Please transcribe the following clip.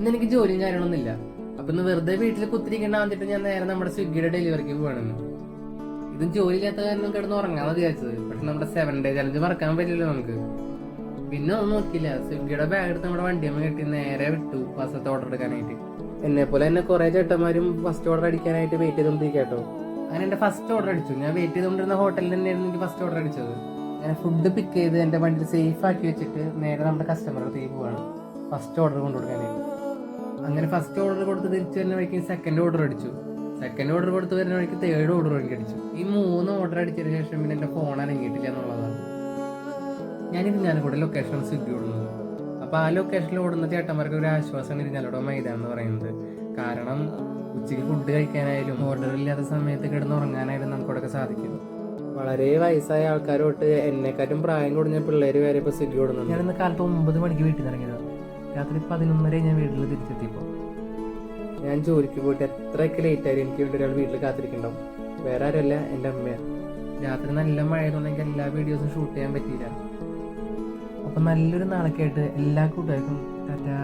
ഇന്ന് എനിക്ക് ജോലിയും കാര്യങ്ങളൊന്നുമില്ല. അപ്പൊ ഇന്ന് വെറുതെ വീട്ടിൽ കുത്തിരിക്കേണ്ട വന്നിട്ട് ഞാൻ നേരെ നമ്മുടെ സ്വിഗ്ഗിയുടെ ഡെലിവറിക്ക് പോകണമെന്ന്. ഇതും ജോലി ഇല്ലാത്ത കാരണം കിടന്ന് ഉറങ്ങാന്ന് വിചാരിച്ചത്. പക്ഷെ നമ്മുടെ 7 ഡേ ചലഞ്ച് മറക്കാൻ പറ്റില്ലല്ലോ നമുക്ക്. പിന്നെ ഒന്നും നോക്കില്ല, സ്വിഗ്ഗിയുടെ ബാഗ് എടുത്ത് നമ്മുടെ വണ്ടിയമ്മ കെട്ടി നേരെ വിട്ടു ഫസ്റ്റത്തെ ഓർഡർ എടുക്കാനായിട്ട്. എന്നെ പോലെ തന്നെ കുറെ ചേട്ടന്മാരും ഫസ്റ്റ് ഓർഡർ അടിക്കാനായിട്ട് വെയിറ്റ് ചെയ്തോണ്ടിരിക്കട്ടോ. അങ്ങനെ എന്റെ ഫസ്റ്റ് ഓർഡർ അടിച്ചു. ഞാൻ വെയിറ്റ് ചെയ്തുകൊണ്ടിരുന്ന ഹോട്ടലിൽ തന്നെയായിരുന്നു എനിക്ക് ഫസ്റ്റ് ഓർഡർ അടിച്ചത്. ഞാൻ ഫുഡ് പിക്ക് ചെയ്ത് എന്റെ വണ്ടിയിൽ സേഫ് ആക്കി വെച്ചിട്ട് നേരെ നമ്മുടെ കസ്റ്റമറുടെ അടുത്തേക്ക് പോവാണ് ഫസ്റ്റ് ഓർഡർ കൊണ്ടുകൊടുക്കാനായിട്ട്. അങ്ങനെ ഫസ്റ്റ് ഓർഡർ കൊടുത്ത് തിരിച്ചു വരുന്ന വഴിക്ക് സെക്കൻഡ് ഓർഡർ അടിച്ചു. സെക്കൻഡ് ഓർഡർ കൊടുത്ത് വരുന്ന വഴിക്ക് തേർഡ് ഓർഡർ എനിക്ക് അടിച്ചു. ഈ 3 ഓർഡർ അടിച്ചതിന് ശേഷം പിന്നെ എന്റെ ഫോൺ അനങ്ങിയിട്ടില്ല എന്നുള്ളതാണ്. ഞാനിരിഞ്ഞാലക്കൂടെ ലൊക്കേഷനാണ് സ്വിഗ്ഗി ഓടുന്നത്. അപ്പോൾ ആ ലൊക്കേഷനിൽ ഓടുന്ന ചേട്ടന്മാർക്ക് ഒരു ആശ്വാസമാണ് ഇരിഞ്ഞാലോടെ മൈതാനം എന്ന് പറയുന്നത്. കാരണം ഉച്ചയ്ക്ക് ഫുഡ് കഴിക്കാനായാലും ഓർഡർ ഇല്ലാത്ത സമയത്ത് കിടന്ന് ഉറങ്ങാനായാലും നമുക്കിവിടെ സാധിക്കും. വളരെ വയസ്സായ ആൾക്കാരോട്ട് എന്നെക്കാട്ടും പ്രായം കുറഞ്ഞ പിള്ളേർ വരെ ഇപ്പോൾ സ്വിഗ്ഗി ഓടുന്നുണ്ട്. ഞാനിന്ന് കാലത്ത് 9 മണിക്ക് വീട്ടിൽ നിന്ന് ഇറങ്ങിയതാണ്. രാത്രി 11:30 ഞാൻ വീട്ടിൽ തിരിച്ചെത്തിയപ്പോൾ. ഞാൻ ജോലിക്ക് പോയിട്ട് എത്രയൊക്കെ ലേറ്റ് ആയാലും എനിക്ക് വേണ്ടി ഒരാൾ വീട്ടിൽ കാത്തിരിക്കണ്ടാവും. വേറെ ആരല്ല, എൻ്റെ അമ്മയാണ്. രാത്രി നല്ല മഴയെന്നുണ്ടെങ്കിൽ എല്ലാ വീഡിയോസും ഷൂട്ട് ചെയ്യാൻ പറ്റിയില്ല. അപ്പം നല്ലൊരു നാളൊക്കെ ആയിട്ട് എല്ലാ കൂട്ടുകാർക്കും ടാറ്റാ.